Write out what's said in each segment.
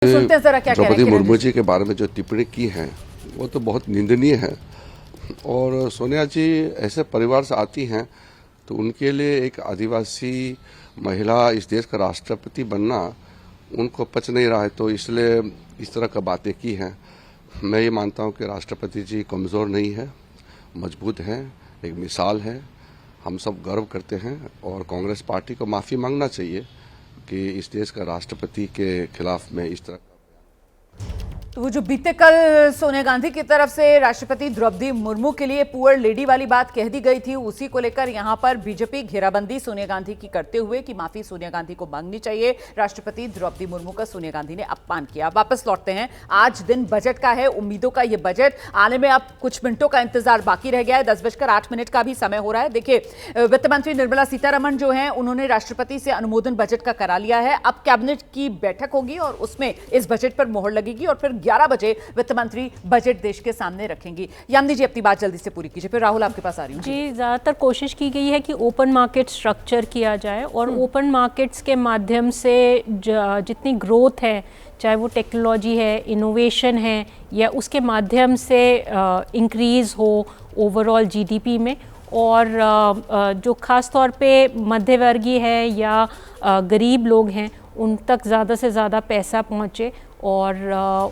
सुनते हैं जरा क्या कह रहे हैं द्रौपदी किरण मुर्मू जी। जी के बारे में जो टिप्पणी की है वो तो बहुत निंदनीय है। और सोनिया जी ऐसे परिवार से आती हैं तो उनके लिए एक आदिवासी महिला इस देश का राष्ट्रपति बनना उनको पच नहीं रहा है, तो इसलिए इस तरह का बातें की हैं। मैं ये मानता हूँ कि राष्ट्रपति जी कमज़ोर नहीं है, मजबूत हैं, एक मिसाल है। हम सब गर्व करते हैं और कांग्रेस पार्टी को माफ़ी मांगना चाहिए कि इस देश का राष्ट्रपति के खिलाफ में इस तरह तो वो जो बीते कल सोनिया गांधी की तरफ से राष्ट्रपति द्रौपदी मुर्मू के लिए पुअर लेडी वाली बात कह दी गई थी, उसी को लेकर यहां पर बीजेपी घेराबंदी सोनिया गांधी की करते हुए कि माफी सोनिया गांधी को मांगनी चाहिए। राष्ट्रपति द्रौपदी मुर्मू का सोनिया गांधी ने अपमान किया। वापस लौटते हैं, आज दिन बजट का है, उम्मीदों का ये बजट आने में अब कुछ मिनटों का इंतजार बाकी रह गया है। 10:08 का भी समय हो रहा है। देखिए, वित्त मंत्री निर्मला सीतारमण जो है उन्होंने राष्ट्रपति से अनुमोदन बजट का करा लिया है। अब कैबिनेट की बैठक होगी और उसमें इस बजट पर मोहर लगेगी और फिर 11 बजे वित्त मंत्री बजट देश के सामने रखेंगी। यामिनी जी अपनी बात जल्दी से पूरी कीजिए, फिर राहुल आपके पास आ रही हूं। जी, ज़्यादातर कोशिश की गई है कि ओपन मार्केट स्ट्रक्चर किया जाए और ओपन मार्केट्स के माध्यम से जितनी ग्रोथ है, चाहे वो टेक्नोलॉजी है, इनोवेशन है, या उसके माध्यम से इंक्रीज़ हो ओवरऑल जीडीपी में, और जो ख़ास तौर पे मध्यवर्गीय है या गरीब लोग हैं उन तक ज़्यादा से ज़्यादा पैसा पहुँचे और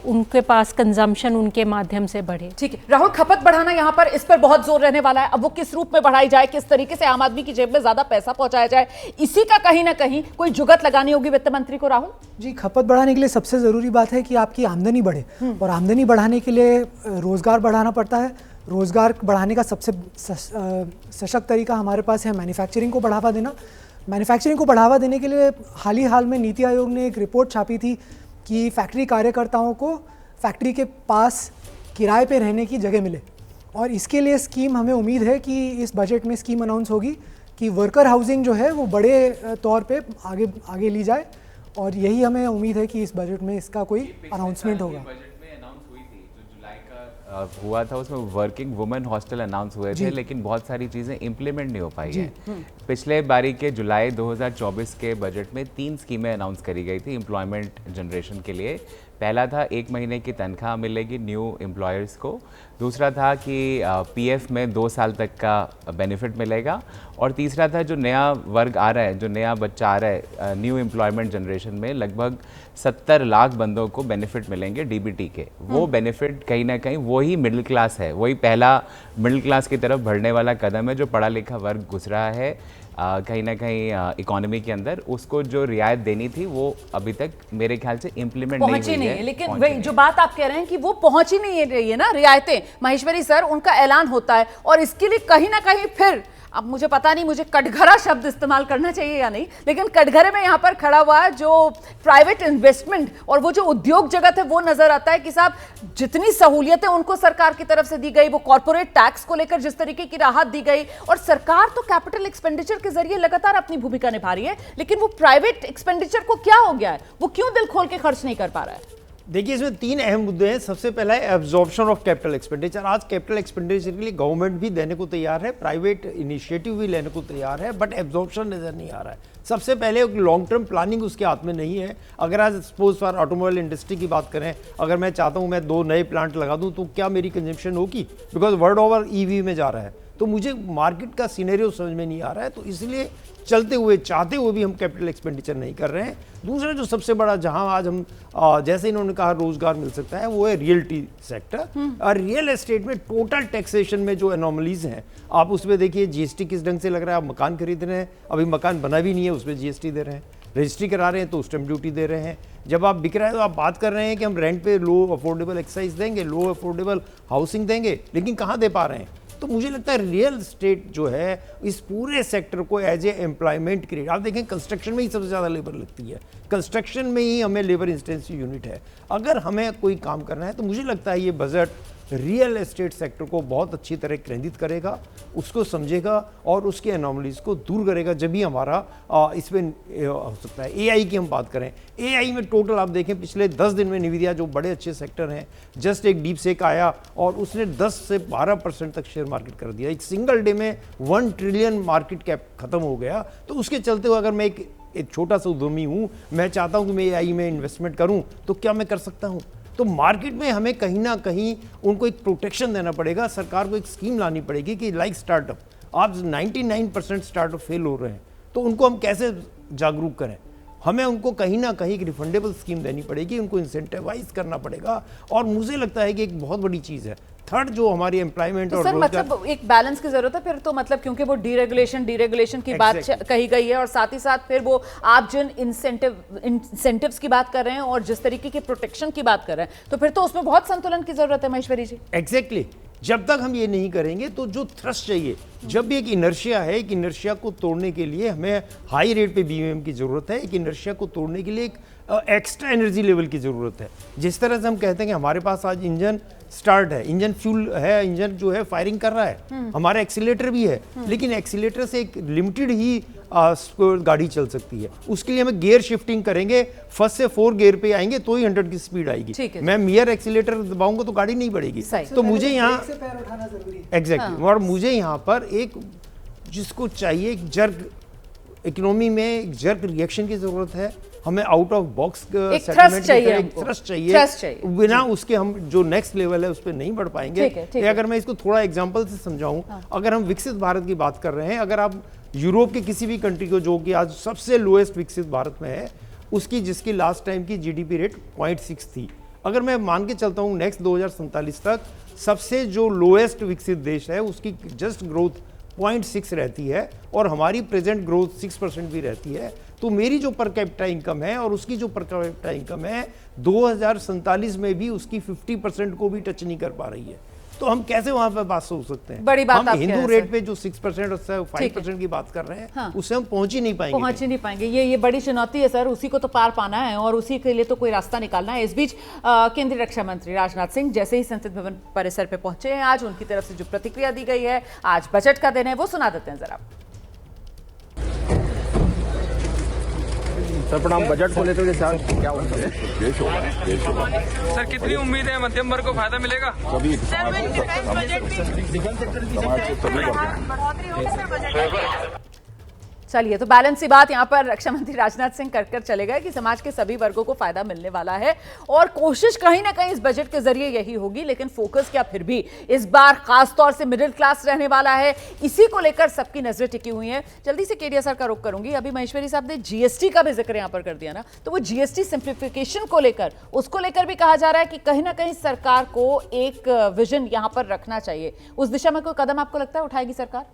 उनके पास कंजम्पशन उनके माध्यम से बढ़े। ठीक है राहुल, खपत बढ़ाना यहाँ पर इस पर बहुत जोर रहने वाला है। अब वो किस रूप में बढ़ाई जाए, किस तरीके से आम आदमी की जेब में ज्यादा पैसा पहुंचाया जाए, इसी का कहीं ना कहीं कोई जुगत लगानी होगी वित्त मंत्री को। राहुल जी, खपत बढ़ाने के लिए सबसे ज़रूरी बात है कि आपकी आमदनी बढ़े और आमदनी बढ़ाने के लिए रोज़गार बढ़ाना पड़ता है। रोज़गार बढ़ाने का सबसे सशक्त तरीका हमारे पास है मैन्युफैक्चरिंग को बढ़ावा देना। मैन्युफैक्चरिंग को बढ़ावा देने के लिए हाल में नीति आयोग ने एक रिपोर्ट छापी थी कि फैक्ट्री कार्यकर्ताओं को फैक्ट्री के पास किराए पे रहने की जगह मिले, और इसके लिए स्कीम हमें उम्मीद है कि इस बजट में स्कीम अनाउंस होगी कि वर्कर हाउसिंग जो है वो बड़े तौर पे आगे ली जाए, और यही हमें उम्मीद है कि इस बजट में इसका कोई अनाउंसमेंट होगा। हुआ था उसमें वर्किंग वुमेन हॉस्टल अनाउंस हुए थे, लेकिन बहुत सारी चीज़ें इम्प्लीमेंट नहीं हो पाई हैं। पिछले बारी के जुलाई 2024 के बजट में 3 स्कीमें अनाउंस करी गई थी एम्प्लॉयमेंट जनरेशन के लिए। पहला था 1 महीने की तनख्वाह मिलेगी न्यू एम्प्लॉयर्स को। दूसरा था कि पीएफ में 2 साल तक का बेनिफिट मिलेगा। और तीसरा था जो नया वर्ग आ रहा है, जो नया बच्चा आ रहा है न्यू एम्प्लॉयमेंट जनरेशन में, लगभग 70 लाख बंदों को बेनिफिट मिलेंगे डीबीटी के। वो बेनिफिट कहीं ना कहीं वही मिडिल क्लास है, वही पहला मिडिल क्लास की तरफ बढ़ने वाला कदम है जो पढ़ा लिखा वर्ग गुजरा है कहीं ना कहीं इकोनॉमी के अंदर। उसको जो रियायत देनी थी वो अभी तक मेरे ख्याल से इम्प्लीमेंट नहीं हुई है। लेकिन वही जो बात आप कह रहे हैं कि वो पहुंच ही नहीं रही है ना रियायतें। महेश्वरी सर, उनका ऐलान होता है और इसके लिए कहीं ना कहीं फिर, अब मुझे पता नहीं मुझे कटघरा शब्द इस्तेमाल करना चाहिए या नहीं, लेकिन कटघरे में यहां पर खड़ा हुआ है जो प्राइवेट इन्वेस्टमेंट और वो जो उद्योग जगत है वो नजर आता है कि साहब जितनी सहूलियतें उनको सरकार की तरफ से दी गई, वो कॉर्पोरेट टैक्स को लेकर जिस तरीके की राहत दी गई, और सरकार तो कैपिटल एक्सपेंडिचर के जरिए लगातार अपनी भूमिका निभा रही है, लेकिन वो प्राइवेट एक्सपेंडिचर को क्या हो गया है, वो क्यों दिल खोल के खर्च नहीं कर पा रहा है? देखिए, इसमें 3 अहम मुद्दे हैं। सबसे पहला है एब्जॉर्प्शन ऑफ कैपिटल एक्सपेंडिचर। आज कैपिटल एक्सपेंडिचर के लिए गवर्नमेंट भी देने को तैयार है, प्राइवेट इनिशिएटिव भी लेने को तैयार है, बट एब्जॉर्प्शन नज़र नहीं आ रहा है। सबसे पहले लॉन्ग टर्म प्लानिंग उसके हाथ में नहीं है। अगर आज सपोज फॉर ऑटोमोबाइल इंडस्ट्री की बात करें, अगर मैं चाहता हूँ मैं 2 नए प्लांट लगा दूँ तो क्या मेरी कंजम्पशन होगी? बिकॉज वर्ल्ड ओवर ईवी में जा रहा है, तो मुझे मार्केट का सिनेरियो समझ में नहीं आ रहा है, तो इसलिए चलते हुए चाहते हुए भी हम कैपिटल एक्सपेंडिचर नहीं कर रहे हैं। दूसरा जो सबसे बड़ा, जहां आज हम जैसे इन्होंने कहा रोजगार मिल सकता है, वो है रियल्टी सेक्टर। और रियल एस्टेट में टोटल टैक्सेशन में जो एनोमलीज हैं, आप उसमें देखिए जीएसटी किस ढंग से लग रहा है। आप मकान खरीद रहे हैं, अभी मकान बना भी नहीं है, उसमें जीएसटी दे रहे हैं। रजिस्ट्री करा रहे हैं तो स्टैंप ड्यूटी दे रहे हैं। जब आप बिक रहे हैं तो आप बात कर रहे हैं कि हम रेंट पे लो अफोर्डेबल एक्साइज देंगे, लो अफोर्डेबल हाउसिंग देंगे, लेकिन कहाँ दे पा रहे हैं? तो मुझे लगता है रियल एस्टेट जो है इस पूरे सेक्टर को एज ए एम्प्लॉयमेंट क्रिएट, आप देखें कंस्ट्रक्शन में ही सबसे ज़्यादा लेबर लगती है, कंस्ट्रक्शन में ही हमें लेबर इंटेंसिव यूनिट है। अगर हमें कोई काम करना है तो मुझे लगता है ये बजट रियल एस्टेट सेक्टर को बहुत अच्छी तरह केंद्रित करेगा, उसको समझेगा और उसके एनोमलीज को दूर करेगा, जब भी हमारा इसमें हो सकता है। एआई की हम बात करें, एआई में टोटल आप देखें पिछले 10 दिन में निविदिया जो बड़े अच्छे सेक्टर हैं, जस्ट एक डीप सेक आया और उसने 10 से 12% तक शेयर मार्केट कर दिया। एक सिंगल डे में 1 ट्रिलियन मार्केट कैप खत्म हो गया। तो उसके चलते हुए अगर मैं एक एक छोटा सा उद्यमी हूँ, मैं चाहता हूँ कि मैं एआई में इन्वेस्टमेंट करूँ, तो क्या मैं कर सकता हूँ? तो मार्केट में हमें कहीं ना कहीं उनको एक प्रोटेक्शन देना पड़ेगा, सरकार को एक स्कीम लानी पड़ेगी कि लाइक स्टार्टअप, आज 99% स्टार्टअप फेल हो रहे हैं, तो उनको हम कैसे जागरूक करें? हमें उनको कहीं ना कहीं एक रिफंडेबल स्कीम देनी पड़ेगी, उनको इंसेंटिवाइज करना पड़ेगा। और मुझे लगता है कि एक बहुत बड़ी चीज़ है थर्ड जो हमारी एम्प्लॉयमेंट तो और सर रोजगार, मतलब एक बैलेंस की जरूरत है फिर तो, मतलब क्योंकि वो डीरेगुलेशन की बात कही गई है और साथ ही साथ फिर वो आप जिन इंसेंटिव्स की बात कर रहे हैं और जिस तरीके की प्रोटेक्शन की बात कर रहे हैं, तो फिर तो उसमें बहुत संतुलन की जरूरत है महेश्वरी जी। एग्जैक्टली जब तक हम ये नहीं करेंगे तो जो थ्रस्ट चाहिए, जब भी एक इनर्शिया है, एक इनर्शिया को तोड़ने के लिए हमें हाई रेट पे बीएमएम की जरूरत है, एक इनर्शिया को तोड़ने के लिए एक एक्स्ट्रा एनर्जी लेवल की जरूरत है। जिस तरह से हम कहते हैं कि हमारे पास आज इंजन स्टार्ट है, इंजन फ्यूल है, इंजन जो है फायरिंग कर रहा है, हमारा एक्सीलेटर भी है, लेकिन एक्सीलेटर से एक लिमिटेड ही गाड़ी चल सकती है। उसके लिए हमें गियर शिफ्टिंग करेंगे, फर्स्ट से 4 गियर पे आएंगे तो ही 100 की स्पीड आएगी। मैं मियर एक्सीलेटर दबाऊंगा तो गाड़ी नहीं बढ़ेगी। तो मुझे यहाँ एग्जैक्टली और मुझे यहाँ पर एक जिसको चाहिए एक जर्क इकोनॉमी में एक जर्क रिएक्शन की जरूरत है, हमें आउट ऑफ बॉक्स सेटलमेंट चाहिए, ट्रस्ट चाहिए, बिना उसके हम जो नेक्स्ट लेवल है उस पर नहीं बढ़ पाएंगे। अगर मैं इसको थोड़ा एग्जांपल से समझाऊं, अगर हम विकसित भारत की बात कर रहे हैं, अगर आप यूरोप के किसी भी कंट्री को जो कि आज सबसे लोएस्ट विकसित भारत में है, उसकी जिसकी लास्ट टाइम की जीडीपी रेट 0.6 थी, अगर मैं मान के चलता हूँ नेक्स्ट 2047 तक सबसे जो लोएस्ट विकसित देश है उसकी जस्ट ग्रोथ 0.6 रहती है और हमारी प्रेजेंट ग्रोथ 6% भी रहती है, तो मेरी जो पर कैपिटा इनकम है और उसकी जो पर कैपिटा इनकम है 2047 में भी उसकी 50% को भी टच नहीं कर पा रही है। तो हम कैसे वहां पर बात सोच सकते हैं? बड़ी बात हम हिंदू रेट पे जो 6% और 5% की बात कर रहे हैं, हाँ। उससे हम पहुंच ही नहीं पाएंगे। ये बड़ी चुनौती है सर, उसी को तो पार पाना है और उसी के लिए तो कोई रास्ता निकालना है। इस बीच केंद्रीय रक्षा मंत्री राजनाथ सिंह जैसे ही संसद भवन परिसर पे पहुंचे हैं, आज उनकी तरफ से जो प्रतिक्रिया दी गई है, आज बजट का दिन है, वो सुना देते हैं जरा। सर प्रणाम, बजट को लेकर के सर क्या देश होगा सर कितनी उम्मीद है मध्यम वर्ग को फायदा मिलेगा? सभी चलिए, तो बैलेंस की बात यहाँ पर रक्षा मंत्री राजनाथ सिंह कर चले गए कि समाज के सभी वर्गों को फायदा मिलने वाला है और कोशिश कहीं ना कहीं इस बजट के जरिए यही होगी, लेकिन फोकस क्या फिर भी इस बार खास तौर से मिडिल क्लास रहने वाला है, इसी को लेकर सबकी नजरें टिकी हुई हैं। जल्दी से केडिया सर का रुख करूंगी। अभी महेश्वरी साहब ने जीएसटी का भी जिक्र यहाँ पर कर दिया ना, तो वो जीएसटी सिंप्लीफिकेशन को लेकर, उसको लेकर भी कहा जा रहा है कि कहीं ना कहीं सरकार को एक विजन यहाँ पर रखना चाहिए। उस दिशा में कोई कदम आपको लगता है उठाएगी सरकार?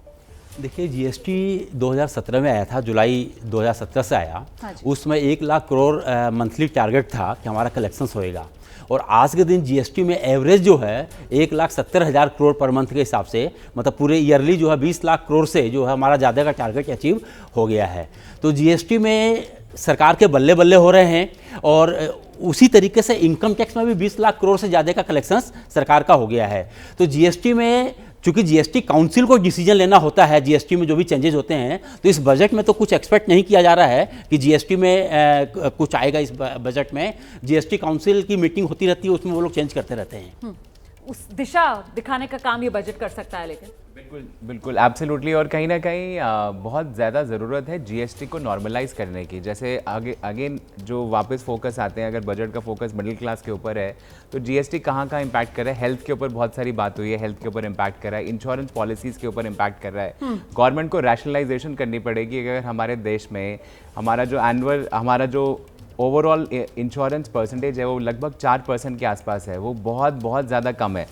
देखिए, जीएसटी 2017 में आया था, जुलाई 2017 से आया। हाँ, उसमें 1 लाख करोड़ मंथली टारगेट था कि हमारा कलेक्शंस होएगा, और आज के दिन जीएसटी में एवरेज जो है 1,70,000 करोड़ पर मंथ के हिसाब से, मतलब पूरे ईयरली जो है 20 लाख करोड़ से जो है हमारा ज़्यादा का टारगेट अचीव हो गया है। तो जीएसटी में सरकार के बल्ले बल्ले हो रहे हैं और उसी तरीके से इनकम टैक्स में भी 20 लाख करोड़ से ज़्यादा का कलेक्शंस सरकार का हो गया है। तो जीएसटी में चूंकि जीएसटी काउंसिल को डिसीजन लेना होता है, जीएसटी में जो भी चेंजेस होते हैं, तो इस बजट में तो कुछ एक्सपेक्ट नहीं किया जा रहा है कि जीएसटी में कुछ आएगा। इस बजट में जीएसटी काउंसिल की मीटिंग होती रहती है, उसमें वो लोग चेंज करते रहते हैं। उस दिशा दिखाने का काम ये बजट कर सकता है, लेकिन बिल्कुल एब्सोल्युटली, और कहीं ना कहीं बहुत ज़्यादा ज़रूरत है जीएसटी को नॉर्मलाइज करने की। जैसे अगेन जो वापस फोकस आते हैं, अगर बजट का फोकस मिडिल क्लास के ऊपर है, तो जीएसटी कहाँ कहाँ इम्पैक्ट कर रहा है? हेल्थ के ऊपर बहुत सारी बात हुई है, हेल्थ के ऊपर इम्पैक्ट कर रहा है, इंश्योरेंस पॉलिसीज़ के ऊपर इम्पैक्ट कर रहा है। गवर्नमेंट को रैशनलाइजेशन करनी पड़ेगी। अगर हमारे देश में हमारा जो ओवरऑल इंश्योरेंस परसेंटेज है वो लगभग 4% के आसपास है, वो बहुत ज़्यादा कम है।